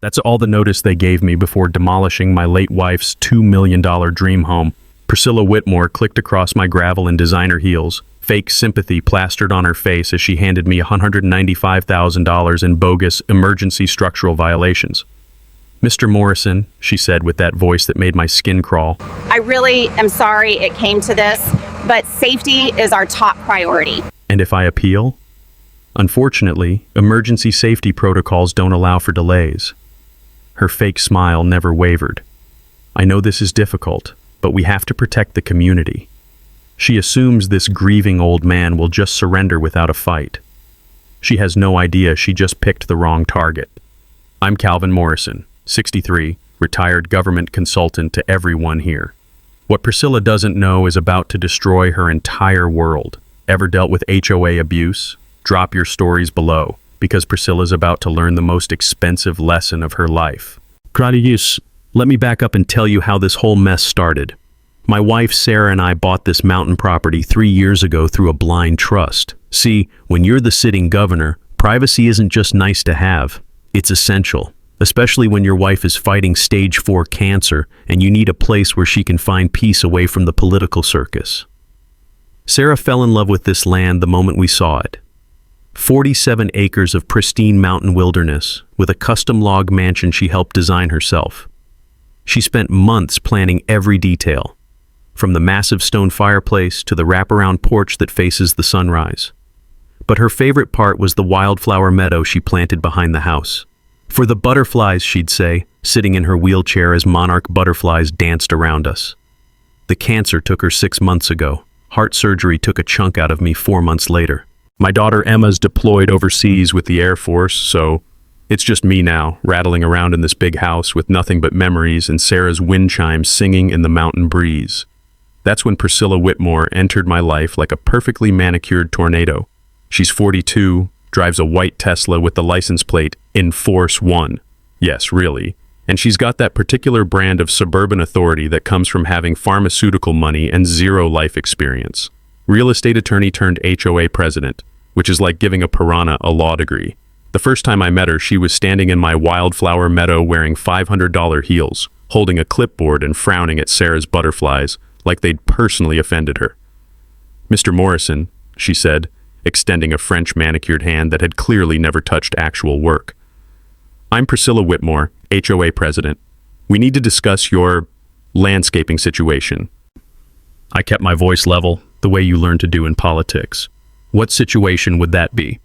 That's all the notice they gave me before demolishing my late wife's $2 million dream home. Priscilla Whitmore clicked across my gravel in designer heels, fake sympathy plastered on her face as she handed me $195,000 in bogus emergency structural violations. "Mr. Morrison," she said with that voice that made my skin crawl. "I really am sorry it came to this, but safety is our top priority." "And if I appeal?" "Unfortunately, emergency safety protocols don't allow for delays." Her fake smile never wavered. "I know this is difficult, but we have to protect the community." She assumes this grieving old man will just surrender without a fight. She has no idea she just picked the wrong target. I'm Calvin Morrison, 63, retired government consultant to everyone here. What Priscilla doesn't know is about to destroy her entire world. Ever dealt with HOA abuse? Drop your stories below, because Priscilla's about to learn the most expensive lesson of her life. Gradius, let me back up and tell you how this whole mess started. My wife Sarah and I bought this mountain property 3 years ago through a blind trust. See, when you're the sitting governor, privacy isn't just nice to have, it's essential. Especially when your wife is fighting stage 4 cancer and you need a place where she can find peace away from the political circus. Sarah fell in love with this land the moment we saw it. 47 acres of pristine mountain wilderness with a custom log mansion she helped design herself. She spent months planning every detail, from the massive stone fireplace to the wraparound porch that faces the sunrise. But her favorite part was the wildflower meadow she planted behind the house. "For the butterflies," she'd say, sitting in her wheelchair as monarch butterflies danced around us. The cancer took her 6 months ago. Heart surgery took a chunk out of me 4 months later. My daughter Emma's deployed overseas with the Air Force, so it's just me now, rattling around in this big house with nothing but memories and Sarah's wind chimes singing in the mountain breeze. That's when Priscilla Whitmore entered my life like a perfectly manicured tornado. She's 42, drives a white Tesla with the license plate Enforce 1. Yes, really. And she's got that particular brand of suburban authority that comes from having pharmaceutical money and zero life experience. Real estate attorney turned HOA president, which is like giving a piranha a law degree. The first time I met her, she was standing in my wildflower meadow wearing $500 heels, holding a clipboard and frowning at Sarah's butterflies like they'd personally offended her. "Mr. Morrison," she said, extending a French manicured hand that had clearly never touched actual work. "I'm Priscilla Whitmore, HOA president. We need to discuss your landscaping situation." I kept my voice level, the way you learn to do in politics. "What situation would that be?"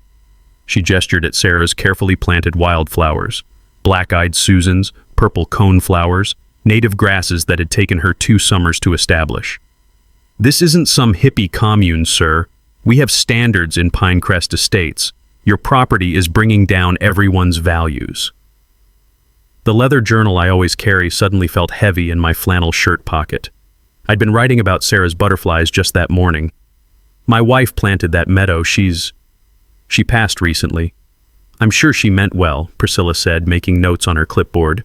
She gestured at Sarah's carefully planted wildflowers, black-eyed Susans, purple coneflowers, native grasses that had taken her 2 summers to establish. "This isn't some hippie commune, sir. We have standards in Pinecrest Estates. Your property is bringing down everyone's values." The leather journal I always carry suddenly felt heavy in my flannel shirt pocket. I'd been writing about Sarah's butterflies just that morning. "My wife planted that meadow. She passed recently." "I'm sure she meant well," Priscilla said, making notes on her clipboard.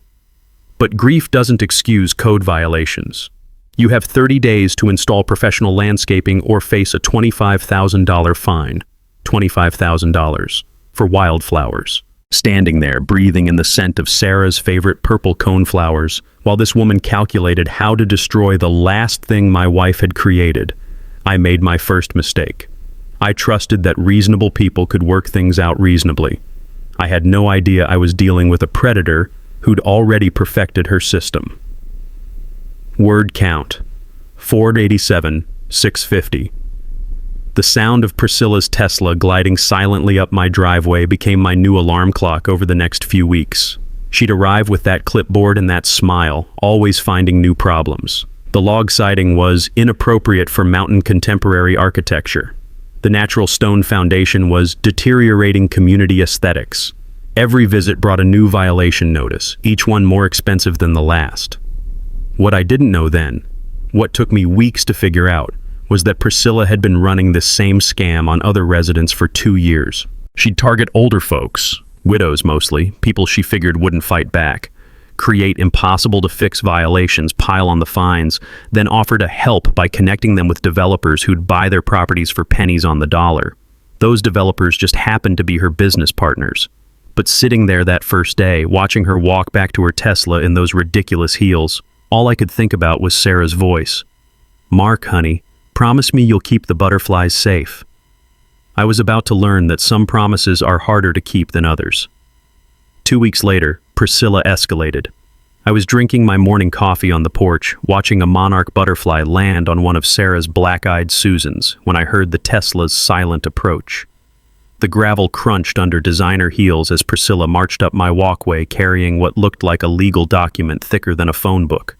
"But grief doesn't excuse code violations. You have 30 days to install professional landscaping or face a $25,000 fine, $25,000, for wildflowers." Standing there, breathing in the scent of Sarah's favorite purple coneflowers, while this woman calculated how to destroy the last thing my wife had created, I made my first mistake. I trusted that reasonable people could work things out reasonably. I had no idea I was dealing with a predator who'd already perfected her system. Word count: 487, 650. The sound of Priscilla's Tesla gliding silently up my driveway became my new alarm clock over the next few weeks. She'd arrive with that clipboard and that smile, always finding new problems. The log siding was inappropriate for mountain contemporary architecture. The natural stone foundation was deteriorating community aesthetics. Every visit brought a new violation notice, each one more expensive than the last. What I didn't know then, what took me weeks to figure out, was that Priscilla had been running this same scam on other residents for 2 years. She'd target older folks, widows mostly, people she figured wouldn't fight back, create impossible-to-fix violations, pile on the fines, then offer to help by connecting them with developers who'd buy their properties for pennies on the dollar. Those developers just happened to be her business partners. But sitting there that first day, watching her walk back to her Tesla in those ridiculous heels, all I could think about was Sarah's voice. "Mark, honey, promise me you'll keep the butterflies safe." I was about to learn that some promises are harder to keep than others. 2 weeks later, Priscilla escalated. I was drinking my morning coffee on the porch, watching a monarch butterfly land on one of Sarah's black-eyed Susans, when I heard the Tesla's silent approach. The gravel crunched under designer heels as Priscilla marched up my walkway carrying what looked like a legal document thicker than a phone book.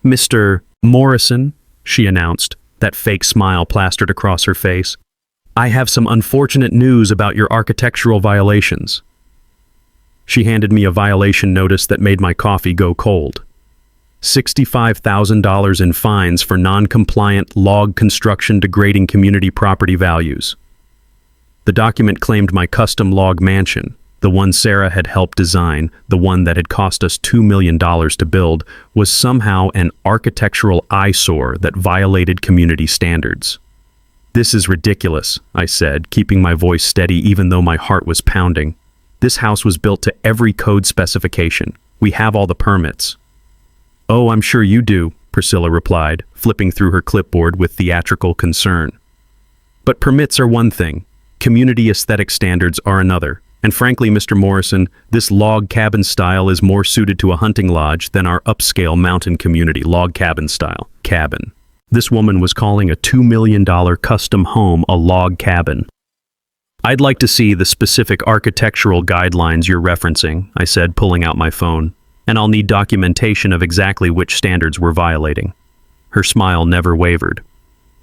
"Mr. Morrison," she announced, that fake smile plastered across her face, "I have some unfortunate news about your architectural violations." She handed me a violation notice that made my coffee go cold. $65,000 in fines for non-compliant log construction degrading community property values. The document claimed my custom log mansion, the one Sarah had helped design, the one that had cost us $2 million to build, was somehow an architectural eyesore that violated community standards. "This is ridiculous," I said, keeping my voice steady even though my heart was pounding. "This house was built to every code specification. We have all the permits." "Oh, I'm sure you do," Priscilla replied, flipping through her clipboard with theatrical concern. "But permits are one thing. Community aesthetic standards are another. And frankly, Mr. Morrison, this log cabin style is more suited to a hunting lodge than our upscale mountain community log cabin style. Cabin. This woman was calling a $2 million custom home a log cabin. "I'd like to see the specific architectural guidelines you're referencing," I said, pulling out my phone. "And I'll need documentation of exactly which standards we're violating." Her smile never wavered.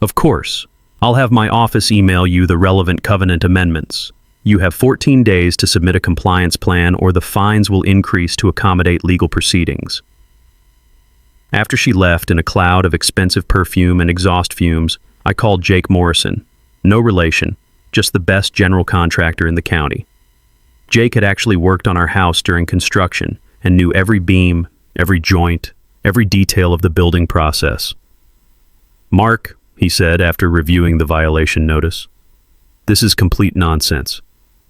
"Of course. I'll have my office email you the relevant covenant amendments. You have 14 days to submit a compliance plan or the fines will increase to accommodate legal proceedings." After she left in a cloud of expensive perfume and exhaust fumes, I called Jake Morrison. No relation, just the best general contractor in the county. Jake had actually worked on our house during construction and knew every beam, every joint, every detail of the building process. "Mark," he said after reviewing the violation notice, "this is complete nonsense.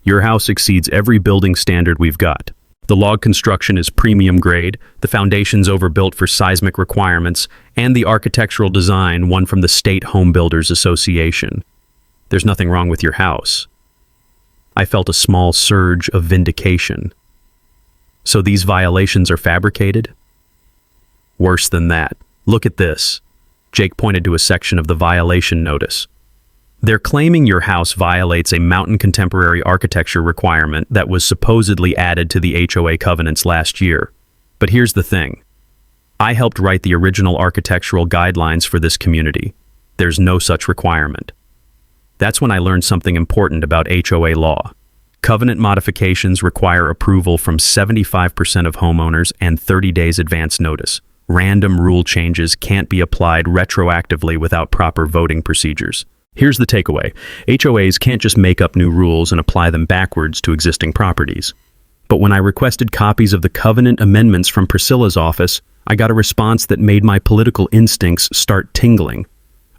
Your house exceeds every building standard we've got. The log construction is premium grade, the foundation's overbuilt for seismic requirements, and the architectural design won from the State Home Builders Association. There's nothing wrong with your house." I felt a small surge of vindication. "So these violations are fabricated?" "Worse than that. Look at this." Jake pointed to a section of the violation notice. "They're claiming your house violates a mountain contemporary architecture requirement that was supposedly added to the HOA covenants last year. But here's the thing. I helped write the original architectural guidelines for this community. There's no such requirement." That's when I learned something important about HOA law. Covenant modifications require approval from 75% of homeowners and 30 days advance notice. Random rule changes can't be applied retroactively without proper voting procedures. Here's the takeaway. HOAs can't just make up new rules and apply them backwards to existing properties. But when I requested copies of the covenant amendments from Priscilla's office, I got a response that made my political instincts start tingling.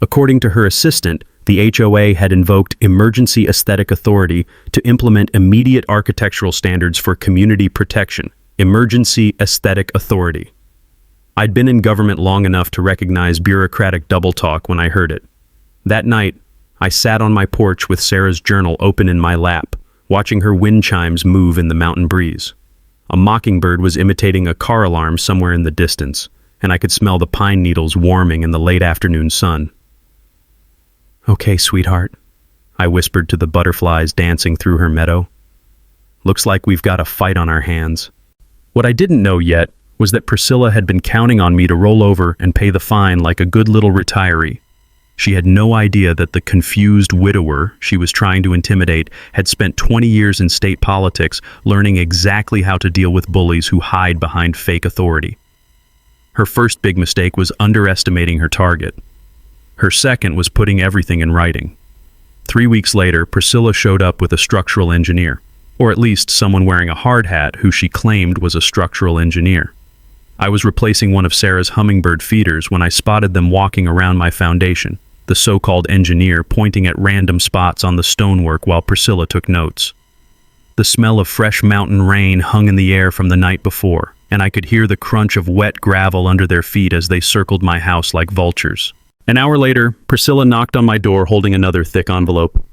According to her assistant, the HOA had invoked emergency aesthetic authority to implement immediate architectural standards for community protection. Emergency aesthetic authority. I'd been in government long enough to recognize bureaucratic double talk when I heard it. That night, I sat on my porch with Sarah's journal open in my lap, watching her wind chimes move in the mountain breeze. A mockingbird was imitating a car alarm somewhere in the distance, and I could smell the pine needles warming in the late afternoon sun. "Okay, sweetheart," I whispered to the butterflies dancing through her meadow. "Looks like we've got a fight on our hands." What I didn't know yet was that Priscilla had been counting on me to roll over and pay the fine like a good little retiree. She had no idea that the confused widower she was trying to intimidate had spent 20 years in state politics learning exactly how to deal with bullies who hide behind fake authority. Her first big mistake was underestimating her target. Her second was putting everything in writing. 3 weeks later, Priscilla showed up with a structural engineer, or at least someone wearing a hard hat who she claimed was a structural engineer. I was replacing one of Sarah's hummingbird feeders when I spotted them walking around my foundation, the so-called engineer pointing at random spots on the stonework while Priscilla took notes. The smell of fresh mountain rain hung in the air from the night before, and I could hear the crunch of wet gravel under their feet as they circled my house like vultures. An hour later, Priscilla knocked on my door holding another thick envelope.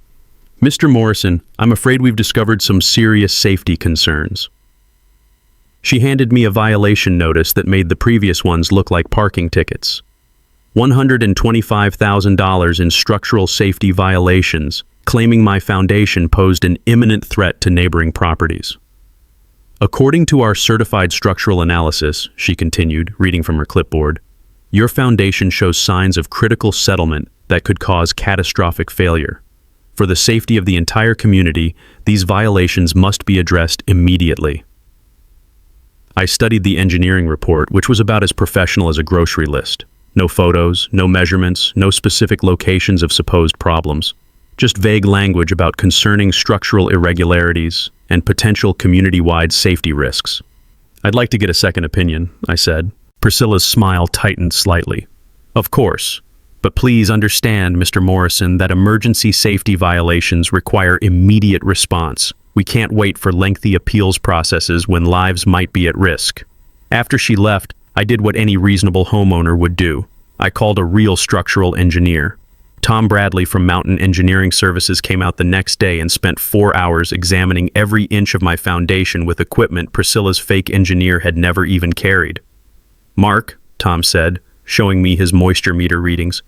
"Mr. Morrison, I'm afraid we've discovered some serious safety concerns." She handed me a violation notice that made the previous ones look like parking tickets. $125,000 in structural safety violations, claiming my foundation posed an imminent threat to neighboring properties. "According to our certified structural analysis," she continued, reading from her clipboard, "your foundation shows signs of critical settlement that could cause catastrophic failure. For the safety of the entire community, these violations must be addressed immediately." I studied the engineering report, which was about as professional as a grocery list. No photos, no measurements, no specific locations of supposed problems. Just vague language about concerning structural irregularities and potential community-wide safety risks. "I'd like to get a second opinion," I said. Priscilla's smile tightened slightly. "Of course, but please understand, Mr. Morrison, that emergency safety violations require immediate response. We can't wait for lengthy appeals processes when lives might be at risk." After she left, I did what any reasonable homeowner would do. I called a real structural engineer. Tom Bradley from Mountain Engineering Services came out the next day and spent 4 hours examining every inch of my foundation with equipment Priscilla's fake engineer had never even carried. "Mark," Tom said, showing me his moisture meter readings,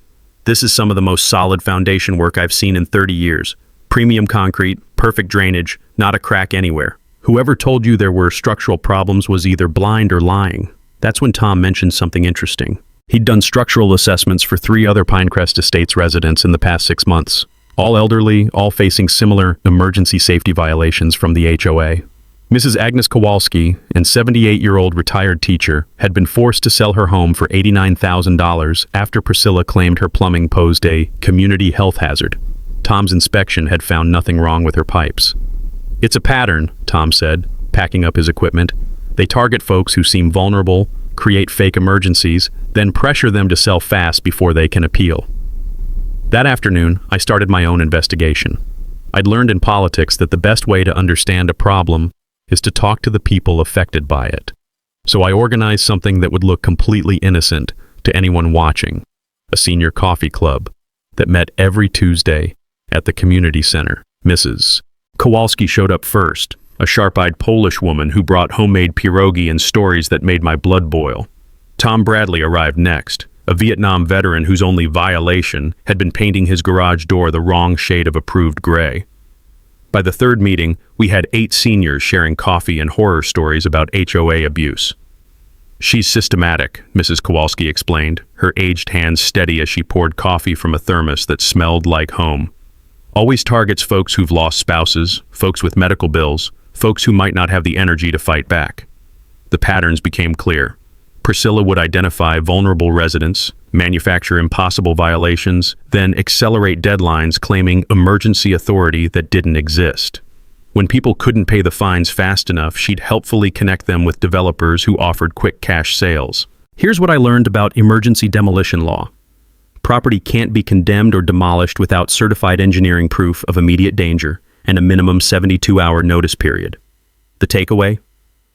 "this is some of the most solid foundation work I've seen in 30 years. Premium concrete, perfect drainage, not a crack anywhere. Whoever told you there were structural problems was either blind or lying." That's when Tom mentioned something interesting. He'd done structural assessments for 3 other Pinecrest Estates residents in the past 6 months. All elderly, all facing similar emergency safety violations from the HOA. Mrs. Agnes Kowalski, an 78-year-old retired teacher, had been forced to sell her home for $89,000 after Priscilla claimed her plumbing posed a community health hazard. Tom's inspection had found nothing wrong with her pipes. "It's a pattern," Tom said, packing up his equipment. "They target folks who seem vulnerable, create fake emergencies, then pressure them to sell fast before they can appeal." That afternoon, I started my own investigation. I'd learned in politics that the best way to understand a problem is to talk to the people affected by it. So I organized something that would look completely innocent to anyone watching, a senior coffee club that met every Tuesday at the community center. Mrs. Kowalski showed up first, a sharp-eyed Polish woman who brought homemade pierogi and stories that made my blood boil. Tom Bradley arrived next, a Vietnam veteran whose only violation had been painting his garage door the wrong shade of approved gray. By the third meeting, we had 8 seniors sharing coffee and horror stories about HOA abuse. "She's systematic," Mrs. Kowalski explained, her aged hands steady as she poured coffee from a thermos that smelled like home. "Always targets folks who've lost spouses, folks with medical bills, folks who might not have the energy to fight back." The patterns became clear. Priscilla would identify vulnerable residents, manufacture impossible violations, then accelerate deadlines claiming emergency authority that didn't exist. When people couldn't pay the fines fast enough, she'd helpfully connect them with developers who offered quick cash sales. Here's what I learned about emergency demolition law. Property can't be condemned or demolished without certified engineering proof of immediate danger and a minimum 72-hour notice period. The takeaway?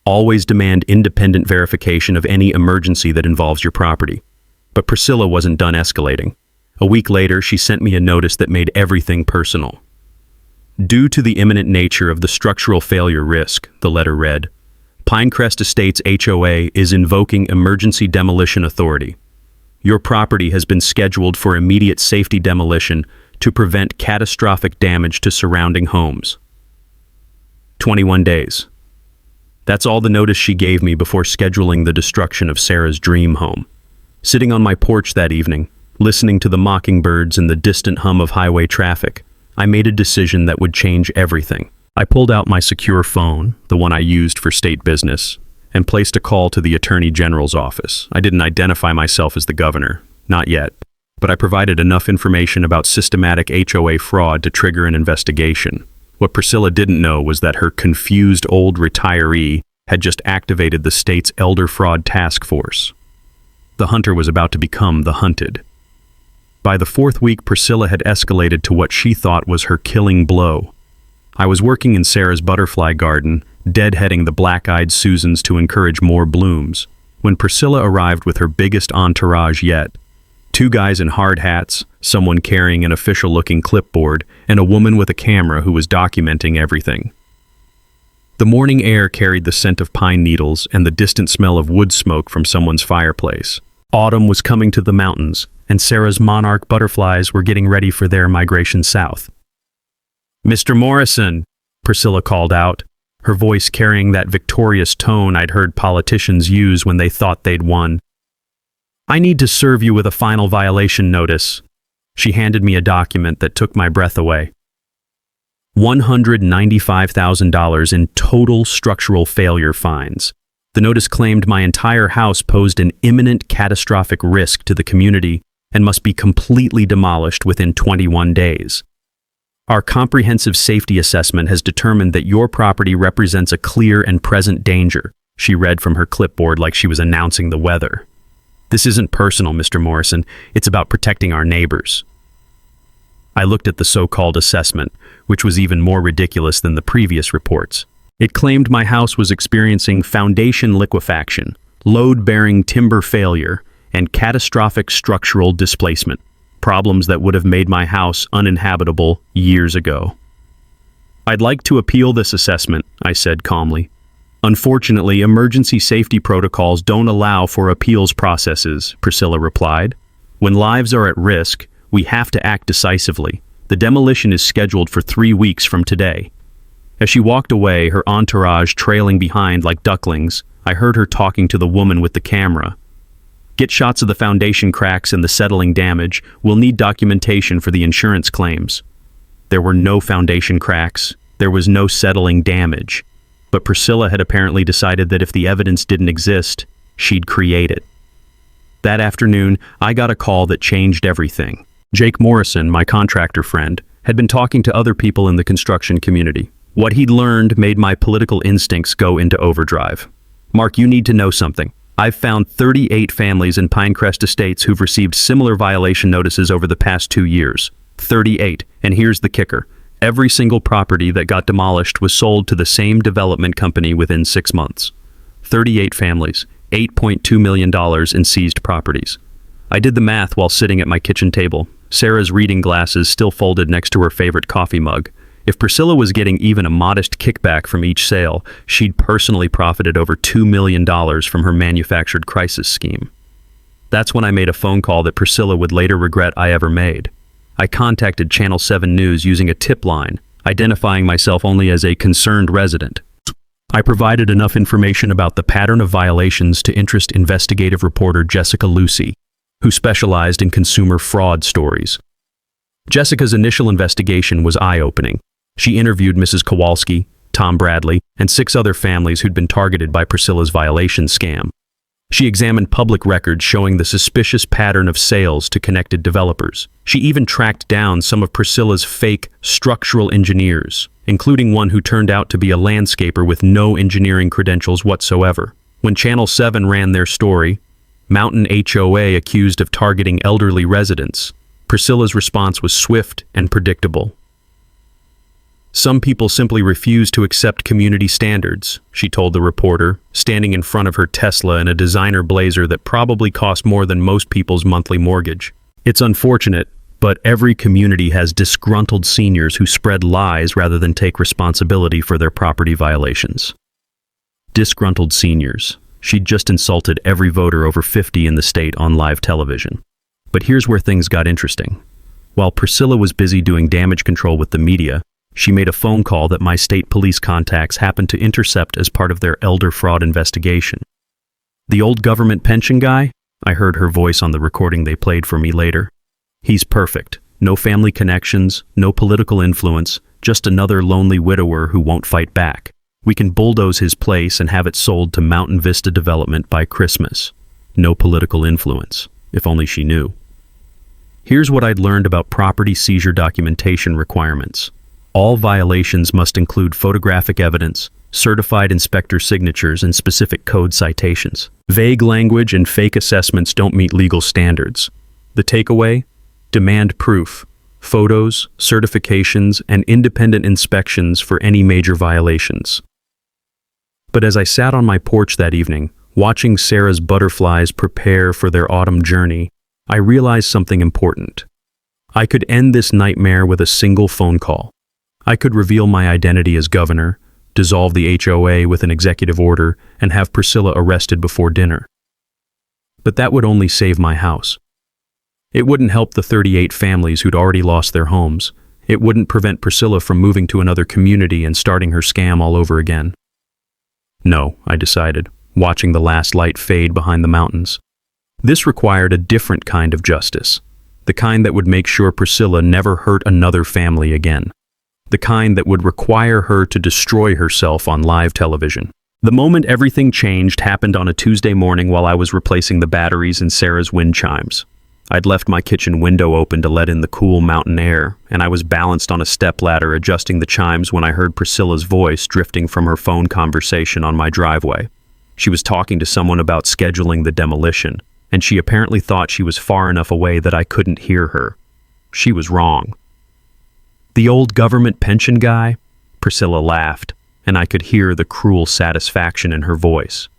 Always demand independent verification of any emergency that involves your property. But Priscilla wasn't done escalating. A week later, she sent me a notice that made everything personal. "Due to the imminent nature of the structural failure risk," the letter read, "Pinecrest Estates HOA is invoking emergency demolition authority. Your property has been scheduled for immediate safety demolition to prevent catastrophic damage to surrounding homes." 21 days. That's all the notice she gave me before scheduling the destruction of Sarah's dream home. Sitting on my porch that evening, listening to the mockingbirds and the distant hum of highway traffic, I made a decision that would change everything. I pulled out my secure phone, the one I used for state business, and placed a call to the Attorney General's office. I didn't identify myself as the governor, not yet, but I provided enough information about systematic HOA fraud to trigger an investigation. What Priscilla didn't know was that her confused old retiree had just activated the state's Elder Fraud Task Force. The hunter was about to become the hunted. By the 4th week, Priscilla had escalated to what she thought was her killing blow. I was working in Sarah's butterfly garden, deadheading the black-eyed Susans to encourage more blooms, when Priscilla arrived with her biggest entourage yet. 2 guys in hard hats, someone carrying an official-looking clipboard, and a woman with a camera who was documenting everything. The morning air carried the scent of pine needles and the distant smell of wood smoke from someone's fireplace. Autumn was coming to the mountains, and Sarah's monarch butterflies were getting ready for their migration south. "Mr. Morrison," Priscilla called out, her voice carrying that victorious tone I'd heard politicians use when they thought they'd won. "I need to serve you with a final violation notice." She handed me a document that took my breath away. $195,000 in total structural failure fines. The notice claimed my entire house posed an imminent catastrophic risk to the community and must be completely demolished within 21 days. "Our comprehensive safety assessment has determined that your property represents a clear and present danger," she read from her clipboard like she was announcing the weather. "This isn't personal, Mr. Morrison. It's about protecting our neighbors." I looked at the so-called assessment, which was even more ridiculous than the previous reports. It claimed my house was experiencing foundation liquefaction, load-bearing timber failure, and catastrophic structural displacement, problems that would have made my house uninhabitable years ago. "I'd like to appeal this assessment," I said calmly. "Unfortunately, emergency safety protocols don't allow for appeals processes," Priscilla replied. "When lives are at risk, we have to act decisively. The demolition is scheduled for 3 weeks from today." As she walked away, her entourage trailing behind like ducklings, I heard her talking to the woman with the camera. "Get shots of the foundation cracks and the settling damage. We'll need documentation for the insurance claims." There were no foundation cracks. There was no settling damage. But Priscilla had apparently decided that if the evidence didn't exist, she'd create it. That afternoon, I got a call that changed everything. Jake Morrison, my contractor friend, had been talking to other people in the construction community. What he'd learned made my political instincts go into overdrive. "Mark, you need to know something. I've found 38 families in Pinecrest Estates who've received similar violation notices over the past 2 years. 38. And here's the kicker. Every single property that got demolished was sold to the same development company within 6 months. 38 families, $8.2 million in seized properties." I did the math while sitting at my kitchen table, Sarah's reading glasses still folded next to her favorite coffee mug. If Priscilla was getting even a modest kickback from each sale, she'd personally profited over $2 million from her manufactured crisis scheme. That's when I made a phone call that Priscilla would later regret I ever made. I contacted Channel 7 News using a tip line, identifying myself only as a concerned resident. I provided enough information about the pattern of violations to interest investigative reporter Jessica Lucy, who specialized in consumer fraud stories. Jessica's initial investigation was eye-opening. She interviewed Mrs. Kowalski, Tom Bradley, and 6 other families who'd been targeted by Priscilla's violation scam. She examined public records showing the suspicious pattern of sales to connected developers. She even tracked down some of Priscilla's fake structural engineers, including one who turned out to be a landscaper with no engineering credentials whatsoever. When Channel 7 ran their story, Mountain HOA accused of targeting elderly residents, Priscilla's response was swift and predictable. "Some people simply refuse to accept community standards," she told the reporter, standing in front of her Tesla in a designer blazer that probably cost more than most people's monthly mortgage. "It's unfortunate, but every community has disgruntled seniors who spread lies rather than take responsibility for their property violations." Disgruntled seniors. She'd just insulted every voter over 50 in the state on live television. But here's where things got interesting. While Priscilla was busy doing damage control with the media, she made a phone call that my state police contacts happened to intercept as part of their elder fraud investigation. "The old government pension guy?" I heard her voice on the recording they played for me later. "He's perfect. No family connections, no political influence, just another lonely widower who won't fight back. We can bulldoze his place and have it sold to Mountain Vista Development by Christmas. No political influence. If only she knew." Here's what I'd learned about property seizure documentation requirements. All violations must include photographic evidence, certified inspector signatures, and specific code citations. Vague language and fake assessments don't meet legal standards. The takeaway? Demand proof. photos, certifications, and independent inspections for any major violations. But as I sat on my porch that evening, watching Sarah's butterflies prepare for their autumn journey, I realized something important. I could end this nightmare with a single phone call. I could reveal my identity as governor, dissolve the HOA with an executive order, and have Priscilla arrested before dinner. But that would only save my house. It wouldn't help the 38 families who'd already lost their homes. It wouldn't prevent Priscilla from moving to another community and starting her scam all over again. No, I decided, watching the last light fade behind the mountains. This required a different kind of justice, the kind that would make sure Priscilla never hurt another family again, the kind that would require her to destroy herself on live television. The moment everything changed happened on a Tuesday morning while I was replacing the batteries in Sarah's wind chimes. I'd left my kitchen window open to let in the cool mountain air, and I was balanced on a stepladder adjusting the chimes when I heard Priscilla's voice drifting from her phone conversation on my driveway. She was talking to someone about scheduling the demolition, and she apparently thought she was far enough away that I couldn't hear her. She was wrong. "The old government pension guy?" Priscilla laughed, and I could hear the cruel satisfaction in her voice.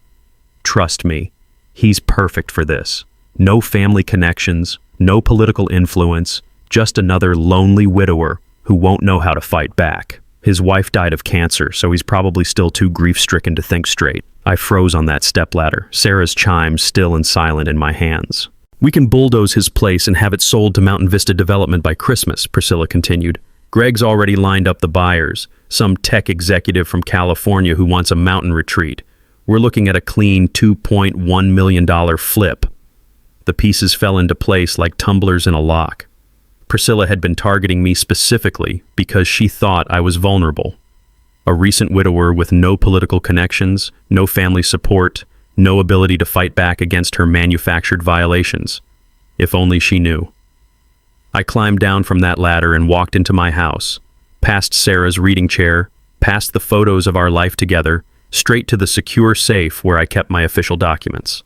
"Trust me, he's perfect for this. No family connections, no political influence, just another lonely widower who won't know how to fight back. His wife died of cancer, so he's probably still too grief-stricken to think straight." I froze on that stepladder, Sarah's chimes still and silent in my hands. "We can bulldoze his place and have it sold to Mountain Vista Development by Christmas," Priscilla continued. "Greg's already lined up the buyers, some tech executive from California who wants a mountain retreat. We're looking at a clean $2.1 million flip." The pieces fell into place like tumblers in a lock. Priscilla had been targeting me specifically because she thought I was vulnerable. A recent widower with no political connections, no family support, no ability to fight back against her manufactured violations. If only she knew. I climbed down from that ladder and walked into my house, past Sarah's reading chair, past the photos of our life together, straight to the secure safe where I kept my official documents.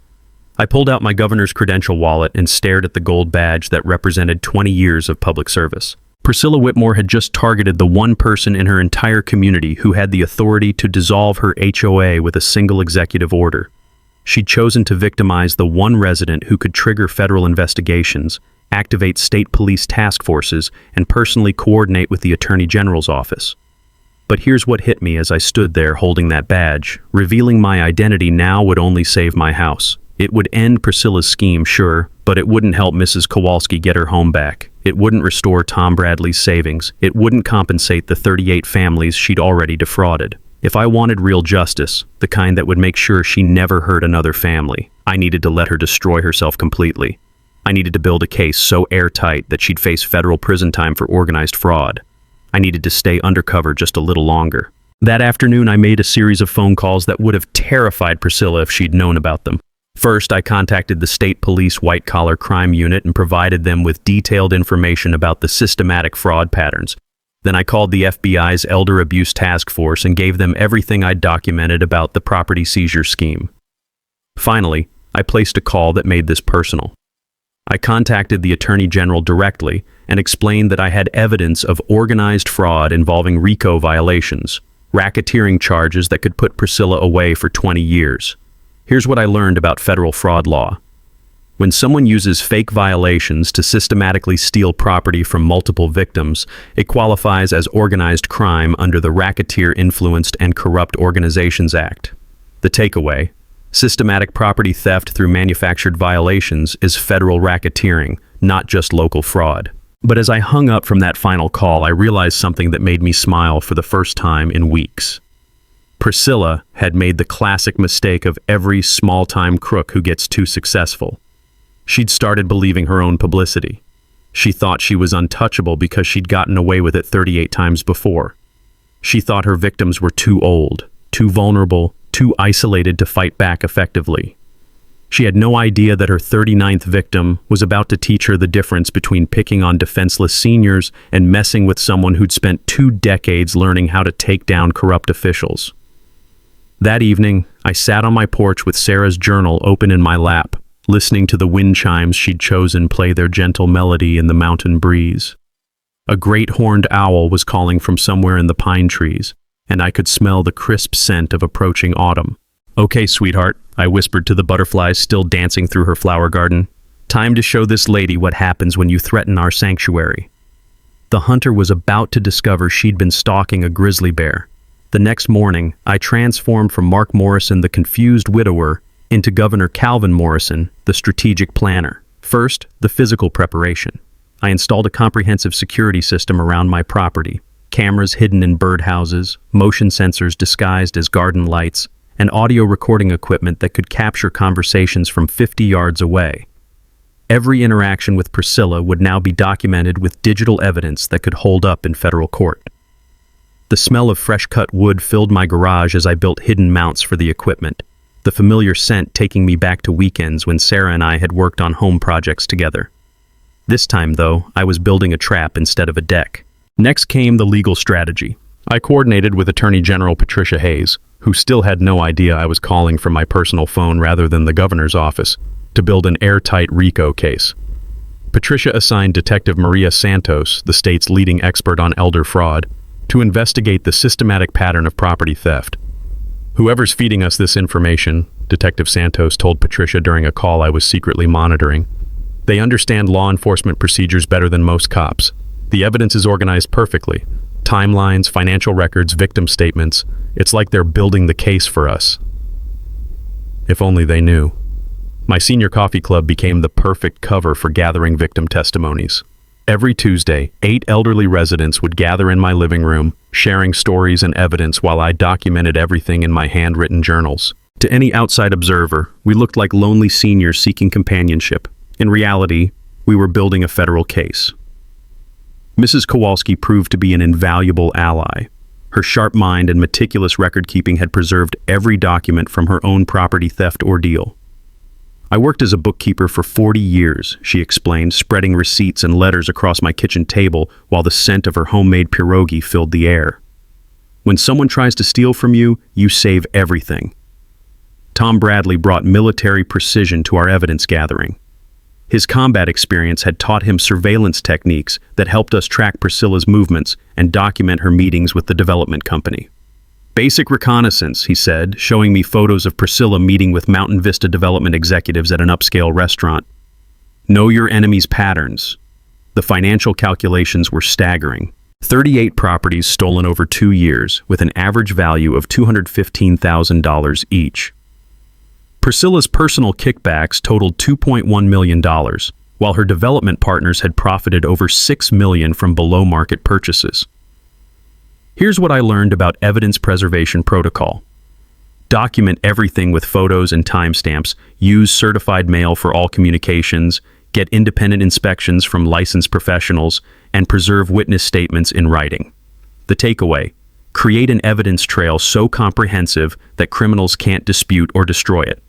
I pulled out my governor's credential wallet and stared at the gold badge that represented 20 years of public service. Priscilla Whitmore had just targeted the one person in her entire community who had the authority to dissolve her HOA with a single executive order. She'd chosen to victimize the one resident who could trigger federal investigations, activate state police task forces, and personally coordinate with the Attorney General's office. But here's what hit me as I stood there holding that badge. Revealing my identity now would only save my house. It would end Priscilla's scheme, sure, but it wouldn't help Mrs. Kowalski get her home back. It wouldn't restore Tom Bradley's savings. It wouldn't compensate the 38 families she'd already defrauded. If I wanted real justice, the kind that would make sure she never hurt another family, I needed to let her destroy herself completely. I needed to build a case so airtight that she'd face federal prison time for organized fraud. I needed to stay undercover just a little longer. That afternoon, I made a series of phone calls that would have terrified Priscilla if she'd known about them. First, I contacted the state police white-collar crime unit and provided them with detailed information about the systematic fraud patterns. Then I called the FBI's Elder Abuse Task Force and gave them everything I'd documented about the property seizure scheme. Finally, I placed a call that made this personal. I contacted the Attorney General directly and explained that I had evidence of organized fraud involving RICO violations, racketeering charges that could put Priscilla away for 20 years. Here's what I learned about federal fraud law. When someone uses fake violations to systematically steal property from multiple victims, it qualifies as organized crime under the Racketeer-Influenced and Corrupt Organizations Act. The takeaway: systematic property theft through manufactured violations is federal racketeering, not just local fraud. But as I hung up from that final call, I realized something that made me smile for the first time in weeks. Priscilla had made the classic mistake of every small-time crook who gets too successful. She'd started believing her own publicity. She thought she was untouchable because she'd gotten away with it 38 times before. She thought her victims were too old, too vulnerable, too isolated to fight back effectively. She had no idea that her 39th victim was about to teach her the difference between picking on defenseless seniors and messing with someone who'd spent 2 decades learning how to take down corrupt officials. That evening, I sat on my porch with Sarah's journal open in my lap, listening to the wind chimes she'd chosen play their gentle melody in the mountain breeze. A great horned owl was calling from somewhere in the pine trees, and I could smell the crisp scent of approaching autumn. "Okay, sweetheart," I whispered to the butterflies still dancing through her flower garden. "Time to show this lady what happens when you threaten our sanctuary." The hunter was about to discover she'd been stalking a grizzly bear. The next morning, I transformed from Mark Morrison, the confused widower, into Governor Calvin Morrison, the strategic planner. First, the physical preparation. I installed a comprehensive security system around my property. Cameras hidden in birdhouses, motion sensors disguised as garden lights, and audio recording equipment that could capture conversations from 50 yards away. Every interaction with Priscilla would now be documented with digital evidence that could hold up in federal court. The smell of fresh-cut wood filled my garage as I built hidden mounts for the equipment, the familiar scent taking me back to weekends when Sarah and I had worked on home projects together. This time, though, I was building a trap instead of a deck. Next came the legal strategy. I coordinated with Attorney General Patricia Hayes, who still had no idea I was calling from my personal phone rather than the governor's office, to build an airtight RICO case. Patricia assigned Detective Maria Santos, the state's leading expert on elder fraud, to investigate the systematic pattern of property theft. "Whoever's feeding us this information," Detective Santos told Patricia during a call I was secretly monitoring, "they understand law enforcement procedures better than most cops. The evidence is organized perfectly. Timelines, financial records, victim statements. It's like they're building the case for us." If only they knew. My senior coffee club became the perfect cover for gathering victim testimonies. Every Tuesday, 8 elderly residents would gather in my living room, sharing stories and evidence while I documented everything in my handwritten journals. To any outside observer, we looked like lonely seniors seeking companionship. In reality, we were building a federal case. Mrs. Kowalski proved to be an invaluable ally. Her sharp mind and meticulous record-keeping had preserved every document from her own property theft ordeal. "I worked as a bookkeeper for 40 years, she explained, spreading receipts and letters across my kitchen table while the scent of her homemade pierogi filled the air. When someone tries to steal from you, you save everything." Tom Bradley brought military precision to our evidence gathering. His combat experience had taught him surveillance techniques that helped us track Priscilla's movements and document her meetings with the development company. "Basic reconnaissance," he said, showing me photos of Priscilla meeting with Mountain Vista development executives at an upscale restaurant. "Know your enemy's patterns." The financial calculations were staggering. 38 properties stolen over 2 years, with an average value of $215,000 each. Priscilla's personal kickbacks totaled $2.1 million, while her development partners had profited over $6 million from below-market purchases. Here's what I learned about evidence preservation protocol. Document everything with photos and timestamps, use certified mail for all communications, get independent inspections from licensed professionals, and preserve witness statements in writing. The takeaway: create an evidence trail so comprehensive that criminals can't dispute or destroy it.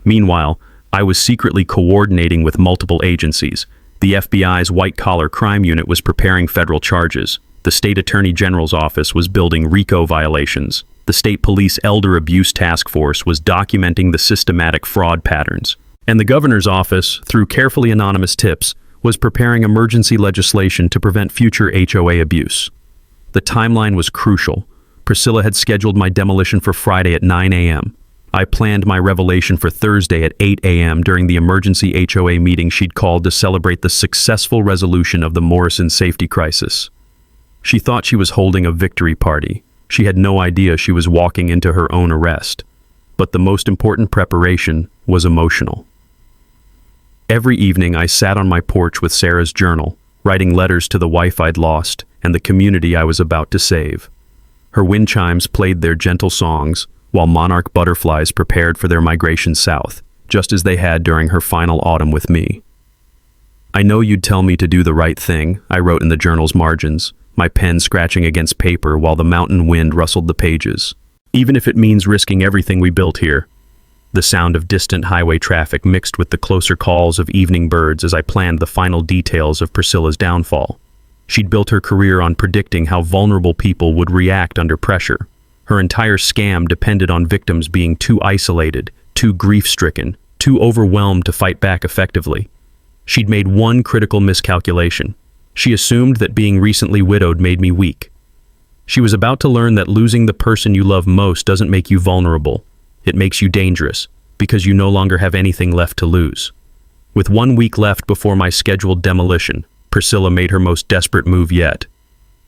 Meanwhile, I was secretly coordinating with multiple agencies. The FBI's white-collar crime unit was preparing federal charges. The state attorney general's office was building RICO violations. The state police elder abuse task force was documenting the systematic fraud patterns. And the governor's office, through carefully anonymous tips, was preparing emergency legislation to prevent future HOA abuse. The timeline was crucial. Priscilla had scheduled my demolition for Friday at 9 a.m. I planned my revelation for Thursday at 8 a.m. during the emergency HOA meeting she'd called to celebrate the successful resolution of the Morrison safety crisis. She thought she was holding a victory party. She had no idea she was walking into her own arrest. But the most important preparation was emotional. Every evening I sat on my porch with Sarah's journal, writing letters to the wife I'd lost and the community I was about to save. Her wind chimes played their gentle songs, while monarch butterflies prepared for their migration south, just as they had during her final autumn with me. "I know you'd tell me to do the right thing," I wrote in the journal's margins, my pen scratching against paper while the mountain wind rustled the pages. "Even if it means risking everything we built here." The sound of distant highway traffic mixed with the closer calls of evening birds as I planned the final details of Priscilla's downfall. She'd built her career on predicting how vulnerable people would react under pressure. Her entire scam depended on victims being too isolated, too grief-stricken, too overwhelmed to fight back effectively. She'd made one critical miscalculation. She assumed that being recently widowed made me weak. She was about to learn that losing the person you love most doesn't make you vulnerable. It makes you dangerous, because you no longer have anything left to lose. With 1 week left before my scheduled demolition, Priscilla made her most desperate move yet.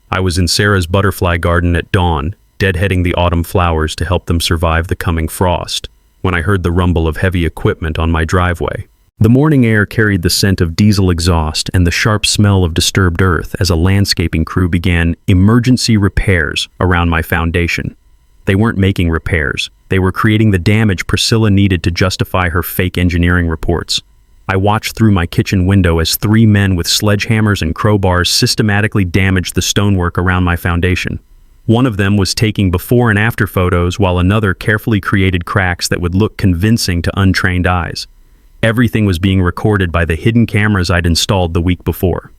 I was in Sarah's butterfly garden at dawn, deadheading the autumn flowers to help them survive the coming frost, when I heard the rumble of heavy equipment on my driveway. The morning air carried the scent of diesel exhaust and the sharp smell of disturbed earth as a landscaping crew began emergency repairs around my foundation. They weren't making repairs. They were creating the damage Priscilla needed to justify her fake engineering reports. I watched through my kitchen window as 3 men with sledgehammers and crowbars systematically damaged the stonework around my foundation. One of them was taking before and after photos, while another carefully created cracks that would look convincing to untrained eyes. Everything was being recorded by the hidden cameras I'd installed the week before.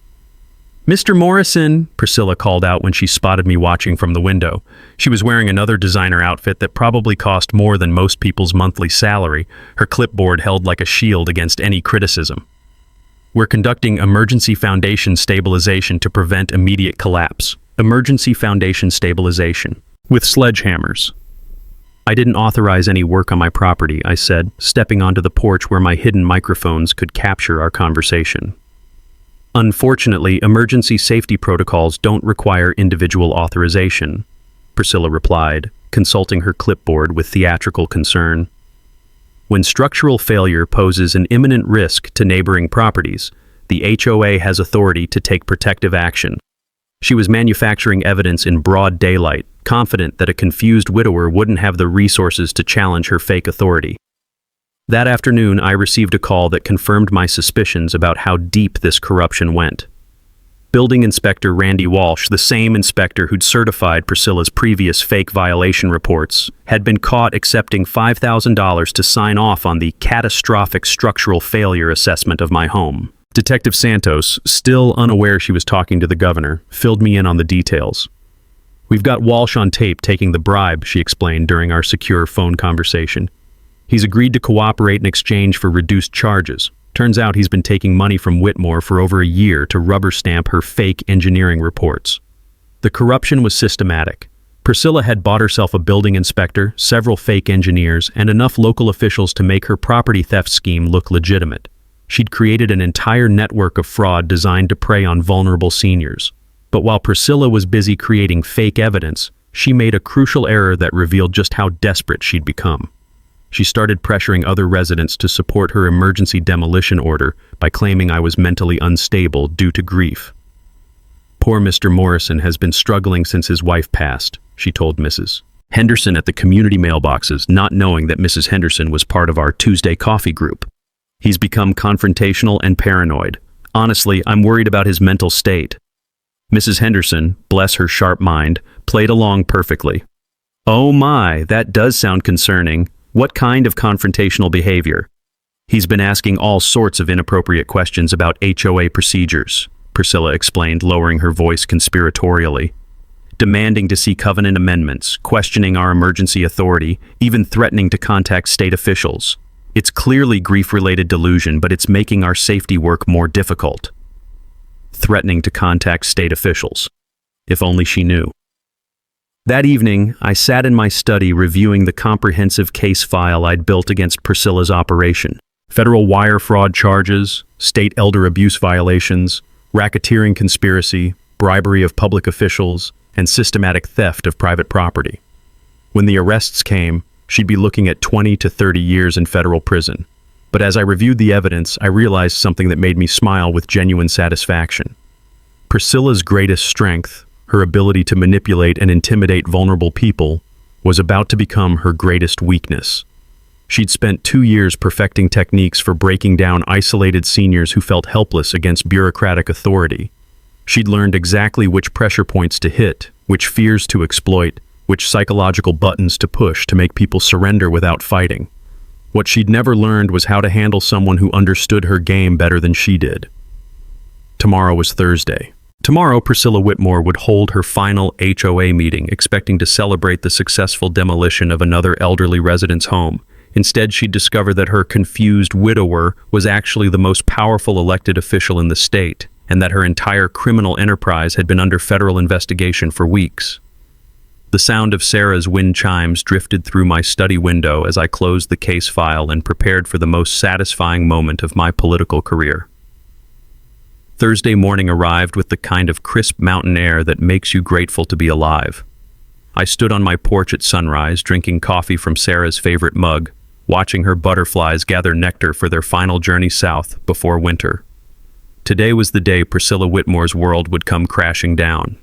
"Mr. Morrison," Priscilla called out when she spotted me watching from the window. She was wearing another designer outfit that probably cost more than most people's monthly salary, her clipboard held like a shield against any criticism. "We're conducting emergency foundation stabilization to prevent immediate collapse. Emergency foundation stabilization. With sledgehammers." "I didn't authorize any work on my property," I said, stepping onto the porch where my hidden microphones could capture our conversation. "Unfortunately, emergency safety protocols don't require individual authorization," Priscilla replied, consulting her clipboard with theatrical concern. "When structural failure poses an imminent risk to neighboring properties, the HOA has authority to take protective action." She was manufacturing evidence in broad daylight, confident that a confused widower wouldn't have the resources to challenge her fake authority. That afternoon, I received a call that confirmed my suspicions about how deep this corruption went. Building Inspector Randy Walsh, the same inspector who'd certified Priscilla's previous fake violation reports, had been caught accepting $5,000 to sign off on the catastrophic structural failure assessment of my home. Detective Santos, still unaware she was talking to the governor, filled me in on the details. "We've got Walsh on tape taking the bribe," she explained during our secure phone conversation. "He's agreed to cooperate in exchange for reduced charges. Turns out he's been taking money from Whitmore for over a year to rubber stamp her fake engineering reports." The corruption was systematic. Priscilla had bought herself a building inspector, several fake engineers, and enough local officials to make her property theft scheme look legitimate. She'd created an entire network of fraud designed to prey on vulnerable seniors. But while Priscilla was busy creating fake evidence, she made a crucial error that revealed just how desperate she'd become. She started pressuring other residents to support her emergency demolition order by claiming I was mentally unstable due to grief. "Poor Mr. Morrison has been struggling since his wife passed," she told Mrs. Henderson at the community mailboxes, not knowing that Mrs. Henderson was part of our Tuesday coffee group. "He's become confrontational and paranoid. Honestly, I'm worried about his mental state." Mrs. Henderson, bless her sharp mind, played along perfectly. "Oh my, that does sound concerning. What kind of confrontational behavior?" "He's been asking all sorts of inappropriate questions about HOA procedures," Priscilla explained, lowering her voice conspiratorially. "Demanding to see covenant amendments, questioning our emergency authority, even threatening to contact state officials. It's clearly grief-related delusion, but it's making our safety work more difficult." Threatening to contact state officials. If only she knew. That evening, I sat in my study reviewing the comprehensive case file I'd built against Priscilla's operation. Federal wire fraud charges, state elder abuse violations, racketeering conspiracy, bribery of public officials, and systematic theft of private property. When the arrests came, she'd be looking at 20 to 30 years in federal prison. But as I reviewed the evidence, I realized something that made me smile with genuine satisfaction. Priscilla's greatest strength, her ability to manipulate and intimidate vulnerable people, was about to become her greatest weakness. She'd spent 2 years perfecting techniques for breaking down isolated seniors who felt helpless against bureaucratic authority. She'd learned exactly which pressure points to hit, which fears to exploit, which psychological buttons to push to make people surrender without fighting. What she'd never learned was how to handle someone who understood her game better than she did. Tomorrow was Thursday. Tomorrow, Priscilla Whitmore would hold her final HOA meeting, expecting to celebrate the successful demolition of another elderly resident's home. Instead, she'd discover that her confused widower was actually the most powerful elected official in the state, and that her entire criminal enterprise had been under federal investigation for weeks. The sound of Sarah's wind chimes drifted through my study window as I closed the case file and prepared for the most satisfying moment of my political career. Thursday morning arrived with the kind of crisp mountain air that makes you grateful to be alive. I stood on my porch at sunrise, drinking coffee from Sarah's favorite mug, watching her butterflies gather nectar for their final journey south before winter. Today was the day Priscilla Whitmore's world would come crashing down.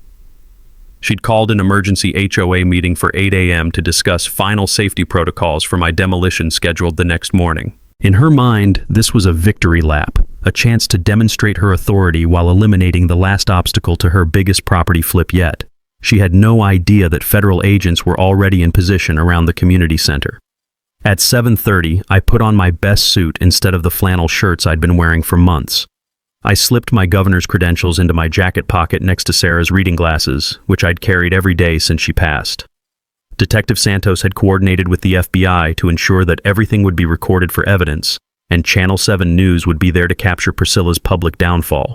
She'd called an emergency HOA meeting for 8 a.m. to discuss final safety protocols for my demolition scheduled the next morning. In her mind, this was a victory lap, a chance to demonstrate her authority while eliminating the last obstacle to her biggest property flip yet. She had no idea that federal agents were already in position around the community center. At 7:30, I put on my best suit instead of the flannel shirts I'd been wearing for months. I slipped my governor's credentials into my jacket pocket next to Sarah's reading glasses, which I'd carried every day since she passed. Detective Santos had coordinated with the FBI to ensure that everything would be recorded for evidence, and Channel 7 News would be there to capture Priscilla's public downfall.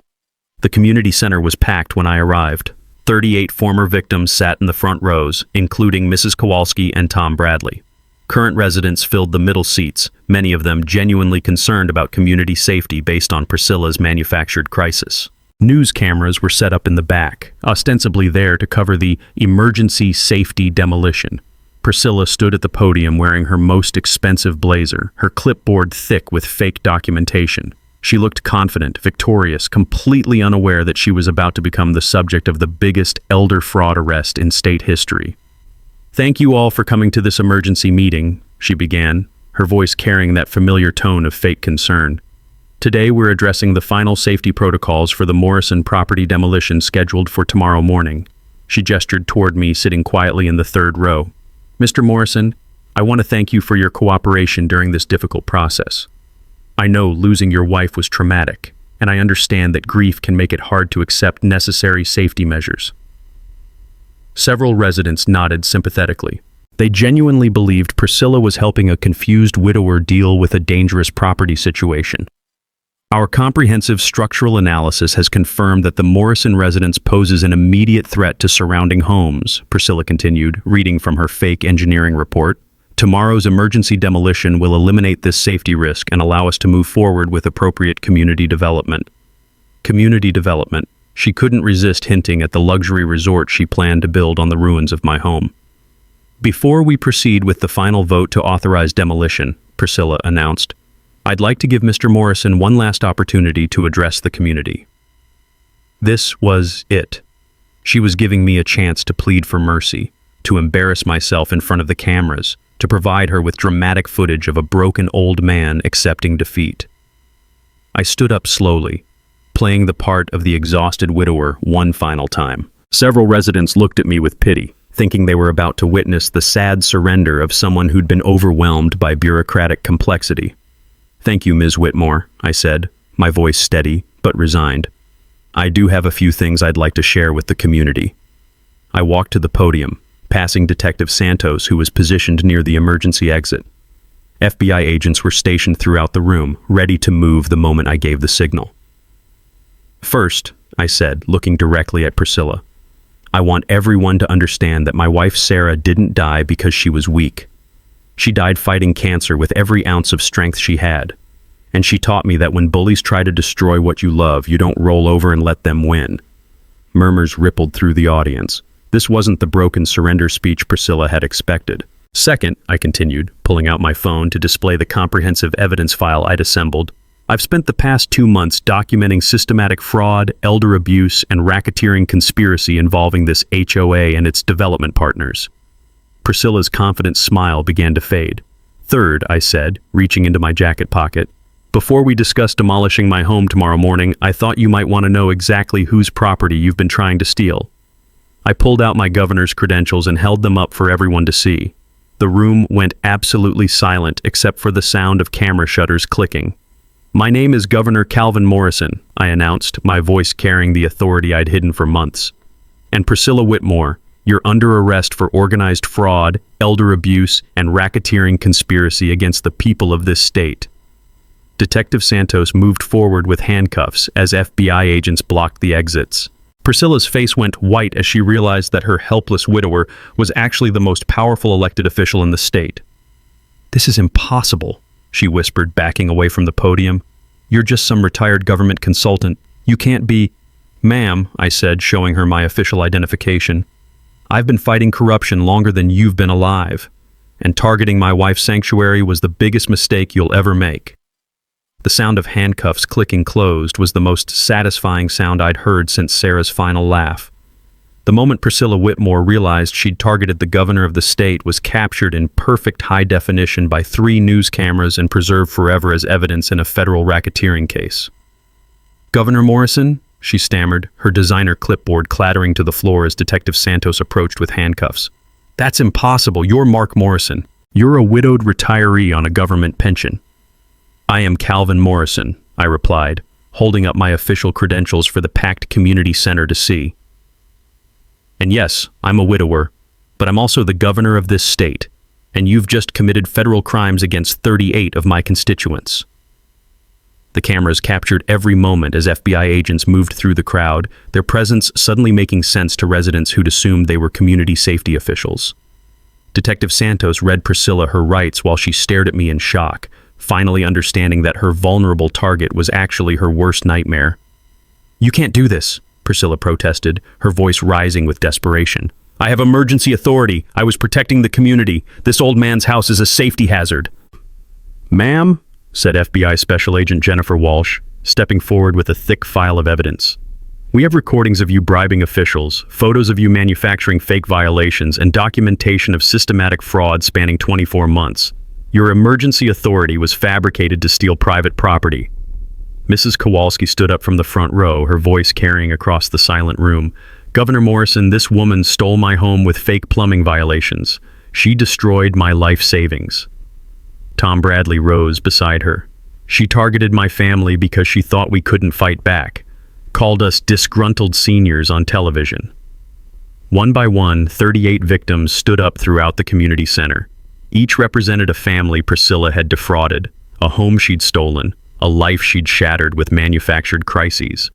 The community center was packed when I arrived. 38 former victims sat in the front rows, including Mrs. Kowalski and Tom Bradley. Current residents filled the middle seats, many of them genuinely concerned about community safety based on Priscilla's manufactured crisis. News cameras were set up in the back, ostensibly there to cover the emergency safety demolition. Priscilla stood at the podium wearing her most expensive blazer, her clipboard thick with fake documentation. She looked confident, victorious, completely unaware that she was about to become the subject of the biggest elder fraud arrest in state history. "Thank you all for coming to this emergency meeting," she began, her voice carrying that familiar tone of fake concern. "Today we're addressing the final safety protocols for the Morrison property demolition scheduled for tomorrow morning." She gestured toward me, sitting quietly in the third row. "Mr. Morrison, I want to thank you for your cooperation during this difficult process. I know losing your wife was traumatic, and I understand that grief can make it hard to accept necessary safety measures." Several residents nodded sympathetically. They genuinely believed Priscilla was helping a confused widower deal with a dangerous property situation. "Our comprehensive structural analysis has confirmed that the Morrison residence poses an immediate threat to surrounding homes," Priscilla continued, reading from her fake engineering report. "Tomorrow's emergency demolition will eliminate this safety risk and allow us to move forward with appropriate community development." Community development. She couldn't resist hinting at the luxury resort she planned to build on the ruins of my home. "Before we proceed with the final vote to authorize demolition," Priscilla announced, "I'd like to give Mr. Morrison one last opportunity to address the community." This was it. She was giving me a chance to plead for mercy, to embarrass myself in front of the cameras, to provide her with dramatic footage of a broken old man accepting defeat. I stood up slowly, playing the part of the exhausted widower one final time. Several residents looked at me with pity, thinking they were about to witness the sad surrender of someone who'd been overwhelmed by bureaucratic complexity. "Thank you, Ms. Whitmore," I said, my voice steady but resigned. "I do have a few things I'd like to share with the community." I walked to the podium, passing Detective Santos, who was positioned near the emergency exit. FBI agents were stationed throughout the room, ready to move the moment I gave the signal. "First," I said, looking directly at Priscilla, "I want everyone to understand that my wife Sarah didn't die because she was weak. She died fighting cancer with every ounce of strength she had. And she taught me that when bullies try to destroy what you love, you don't roll over and let them win." Murmurs rippled through the audience. This wasn't the broken surrender speech Priscilla had expected. "Second," I continued, pulling out my phone to display the comprehensive evidence file I'd assembled, "I've spent the past 2 months documenting systematic fraud, elder abuse, and racketeering conspiracy involving this HOA and its development partners." Priscilla's confident smile began to fade. "Third," I said, reaching into my jacket pocket, "before we discuss demolishing my home tomorrow morning, I thought you might want to know exactly whose property you've been trying to steal." I pulled out my governor's credentials and held them up for everyone to see. The room went absolutely silent except for the sound of camera shutters clicking. "My name is Governor Calvin Morrison," I announced, my voice carrying the authority I'd hidden for months. "And Priscilla Whitmore, you're under arrest for organized fraud, elder abuse, and racketeering conspiracy against the people of this state." Detective Santos moved forward with handcuffs as FBI agents blocked the exits. Priscilla's face went white as she realized that her helpless widower was actually the most powerful elected official in the state. "This is impossible," she whispered, backing away from the podium. "You're just some retired government consultant. You can't be—" "Ma'am," I said, showing her my official identification. "I've been fighting corruption longer than you've been alive, and targeting my wife's sanctuary was the biggest mistake you'll ever make." The sound of handcuffs clicking closed was the most satisfying sound I'd heard since Sarah's final laugh. The moment Priscilla Whitmore realized she'd targeted the governor of the state was captured in perfect high definition by 3 news cameras and preserved forever as evidence in a federal racketeering case. "Governor Morrison?" she stammered, her designer clipboard clattering to the floor as Detective Santos approached with handcuffs. "That's impossible. You're Mark Morrison. You're a widowed retiree on a government pension." "I am Calvin Morrison," I replied, holding up my official credentials for the packed community center to see. "And yes, I'm a widower, but I'm also the governor of this state, and you've just committed federal crimes against 38 of my constituents." The cameras captured every moment as FBI agents moved through the crowd, their presence suddenly making sense to residents who'd assumed they were community safety officials. Detective Santos read Priscilla her rights while she stared at me in shock, finally understanding that her vulnerable target was actually her worst nightmare. "You can't do this," Priscilla protested, her voice rising with desperation. "I have emergency authority. I was protecting the community. This old man's house is a safety hazard." "Ma'am," said FBI Special Agent Jennifer Walsh, stepping forward with a thick file of evidence. "We have recordings of you bribing officials, photos of you manufacturing fake violations, and documentation of systematic fraud spanning 24 months. Your emergency authority was fabricated to steal private property." Mrs. Kowalski stood up from the front row, her voice carrying across the silent room. "Governor Morrison, this woman stole my home with fake plumbing violations. She destroyed my life savings." Tom Bradley rose beside her. "She targeted my family because she thought we couldn't fight back, called us disgruntled seniors on television." One by one, 38 victims stood up throughout the community center. Each represented a family Priscilla had defrauded, a home she'd stolen, a life she'd shattered with manufactured crises.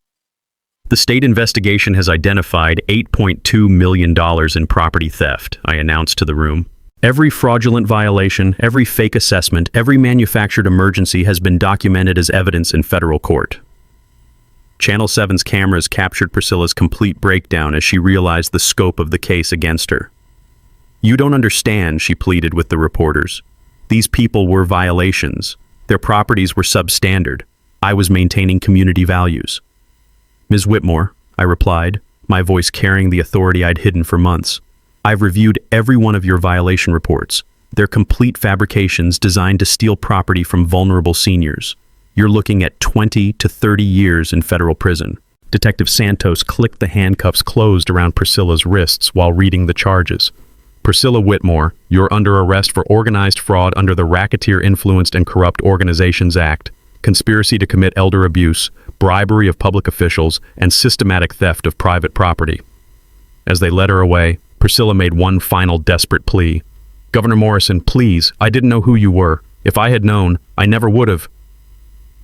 "The state investigation has identified $8.2 million in property theft," I announced to the room. "Every fraudulent violation, every fake assessment, every manufactured emergency has been documented as evidence in federal court." Channel 7's cameras captured Priscilla's complete breakdown as she realized the scope of the case against her. "You don't understand," she pleaded with the reporters. "These people were violations. Their properties were substandard. I was maintaining community values." "Ms. Whitmore," I replied, my voice carrying the authority I'd hidden for months, "I've reviewed every one of your violation reports. They're complete fabrications designed to steal property from vulnerable seniors. You're looking at 20 to 30 years in federal prison." Detective Santos clicked the handcuffs closed around Priscilla's wrists while reading the charges. "Priscilla Whitmore, you're under arrest for organized fraud under the Racketeer Influenced and Corrupt Organizations Act, conspiracy to commit elder abuse, bribery of public officials, and systematic theft of private property." As they led her away, Priscilla made one final desperate plea. "Governor Morrison, please, I didn't know who you were. If I had known, I never would have."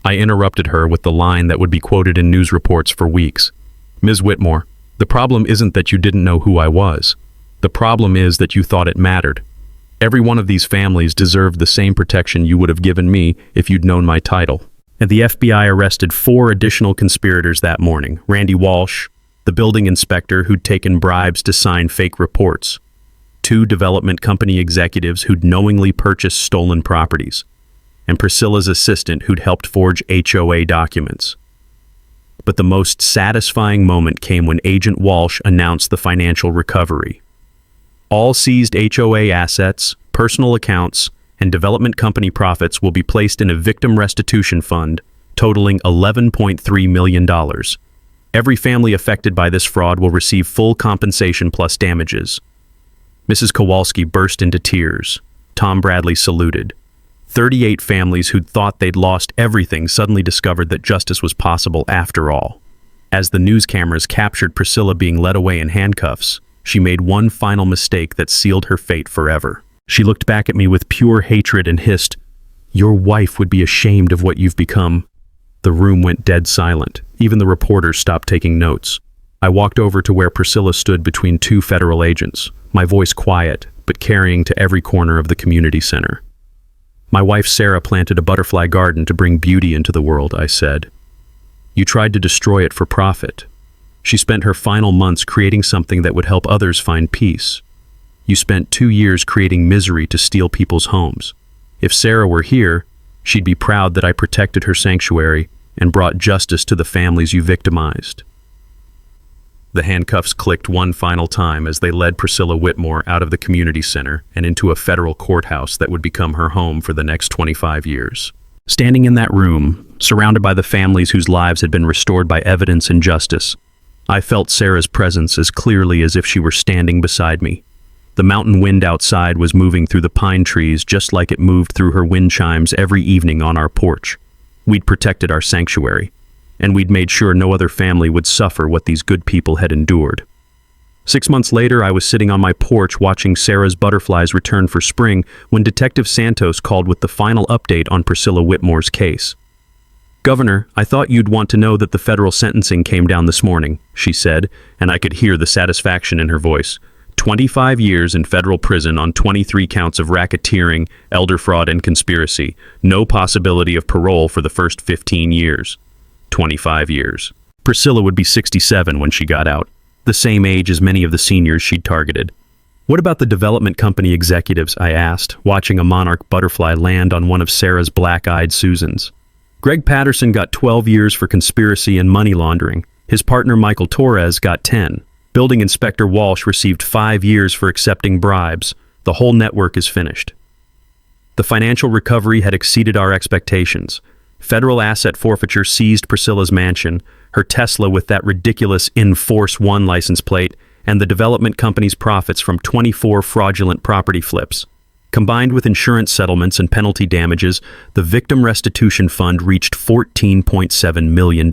I interrupted her with the line that would be quoted in news reports for weeks. "Ms. Whitmore, the problem isn't that you didn't know who I was. The problem is that you thought it mattered. Every one of these families deserved the same protection you would have given me if you'd known my title." And the FBI arrested 4 additional conspirators that morning. Randy Walsh, the building inspector who'd taken bribes to sign fake reports, 2 development company executives who'd knowingly purchased stolen properties, and Priscilla's assistant who'd helped forge HOA documents. But the most satisfying moment came when Agent Walsh announced the financial recovery. All seized HOA assets, personal accounts, and development company profits will be placed in a victim restitution fund totaling $11.3 million. Every family affected by this fraud will receive full compensation plus damages. Mrs. Kowalski burst into tears. Tom Bradley saluted. 38 families who'd thought they'd lost everything suddenly discovered that justice was possible after all. As the news cameras captured Priscilla being led away in handcuffs, she made one final mistake that sealed her fate forever. She looked back at me with pure hatred and hissed, Your wife would be ashamed of what you've become." The room went dead silent. Even the reporters stopped taking notes. I walked over to where Priscilla stood between two federal agents, my voice quiet, but carrying to every corner of the community center. "My wife Sarah planted a butterfly garden to bring beauty into the world," I said. "You tried to destroy it for profit. She spent her final months creating something that would help others find peace. You spent 2 years creating misery to steal people's homes. If Sarah were here, she'd be proud that I protected her sanctuary and brought justice to the families you victimized." The handcuffs clicked one final time as they led Priscilla Whitmore out of the community center and into a federal courthouse that would become her home for the next 25 years. Standing in that room, surrounded by the families whose lives had been restored by evidence and justice, I felt Sarah's presence as clearly as if she were standing beside me. The mountain wind outside was moving through the pine trees just like it moved through her wind chimes every evening on our porch. We'd protected our sanctuary, and we'd made sure no other family would suffer what these good people had endured. 6 months later, I was sitting on my porch watching Sarah's butterflies return for spring when Detective Santos called with the final update on Priscilla Whitmore's case. "Governor, I thought you'd want to know that the federal sentencing came down this morning," she said, and I could hear the satisfaction in her voice. 25 years in federal prison on 23 counts of racketeering, elder fraud, and conspiracy. No possibility of parole for the first 15 years. 25 years. Priscilla would be 67 when she got out, the same age as many of the seniors she'd targeted. "What about the development company executives?" I asked, watching a monarch butterfly land on one of Sarah's black-eyed Susans. "Greg Patterson got 12 years for conspiracy and money laundering. His partner Michael Torres got 10. Building Inspector Walsh received 5 years for accepting bribes. The whole network is finished." The financial recovery had exceeded our expectations. Federal asset forfeiture seized Priscilla's mansion, her Tesla with that ridiculous In-Force 1 license plate, and the development company's profits from 24 fraudulent property flips. Combined with insurance settlements and penalty damages, the Victim Restitution Fund reached $14.7 million.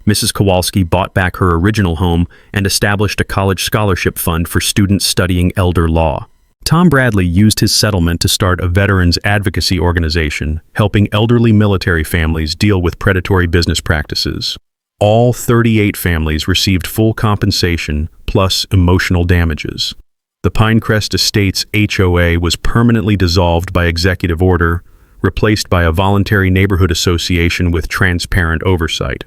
Mrs. Kowalski bought back her original home and established a college scholarship fund for students studying elder law. Tom Bradley used his settlement to start a veterans advocacy organization, helping elderly military families deal with predatory business practices. All 38 families received full compensation plus emotional damages. The Pinecrest Estates HOA was permanently dissolved by executive order, replaced by a voluntary neighborhood association with transparent oversight.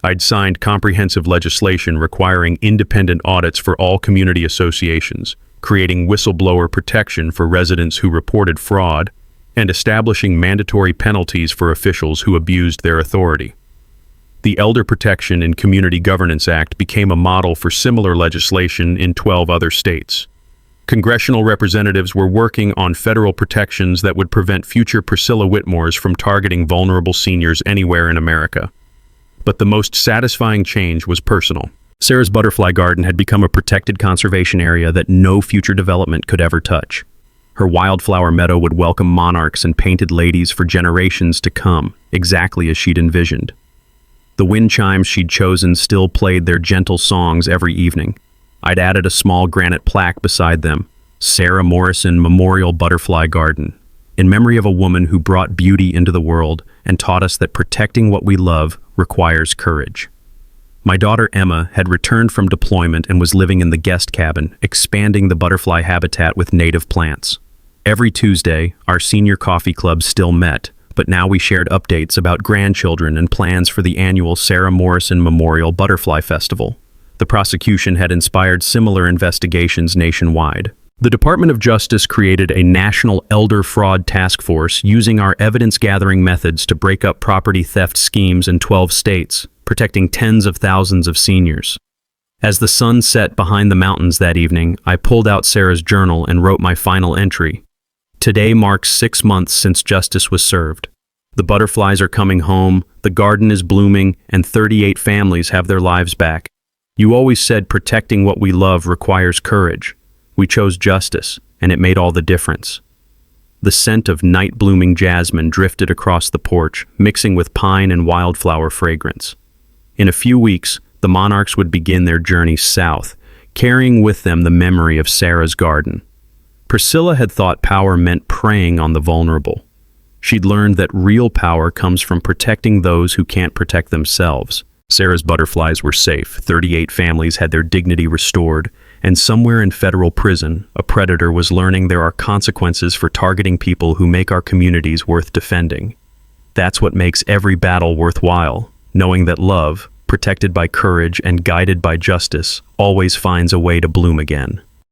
I'd signed comprehensive legislation requiring independent audits for all community associations, creating whistleblower protection for residents who reported fraud, and establishing mandatory penalties for officials who abused their authority. The Elder Protection and Community Governance Act became a model for similar legislation in 12 other states. Congressional representatives were working on federal protections that would prevent future Priscilla Whitmores from targeting vulnerable seniors anywhere in America. But the most satisfying change was personal. Sarah's butterfly garden had become a protected conservation area that no future development could ever touch. Her wildflower meadow would welcome monarchs and painted ladies for generations to come, exactly as she'd envisioned. The wind chimes she'd chosen still played their gentle songs every evening. I'd added a small granite plaque beside them, Sarah Morrison Memorial Butterfly Garden, in memory of a woman who brought beauty into the world and taught us that protecting what we love requires courage. My daughter Emma had returned from deployment and was living in the guest cabin, expanding the butterfly habitat with native plants. Every Tuesday, our senior coffee club still met, but now we shared updates about grandchildren and plans for the annual Sarah Morrison Memorial Butterfly Festival. The prosecution had inspired similar investigations nationwide. The Department of Justice created a national elder fraud task force using our evidence-gathering methods to break up property theft schemes in 12 states, protecting tens of thousands of seniors. As the sun set behind the mountains that evening, I pulled out Sarah's journal and wrote my final entry. Today marks 6 months since justice was served. The butterflies are coming home, the garden is blooming, and 38 families have their lives back. You always said protecting what we love requires courage. We chose justice, and it made all the difference. The scent of night-blooming jasmine drifted across the porch, mixing with pine and wildflower fragrance. In a few weeks, the monarchs would begin their journey south, carrying with them the memory of Sarah's garden. Priscilla had thought power meant preying on the vulnerable. She'd learned that real power comes from protecting those who can't protect themselves. Sarah's butterflies were safe. 38 families had their dignity restored, and somewhere in federal prison, a predator was learning there are consequences for targeting people who make our communities worth defending. That's what makes every battle worthwhile, knowing that love, protected by courage and guided by justice, always finds a way to bloom again.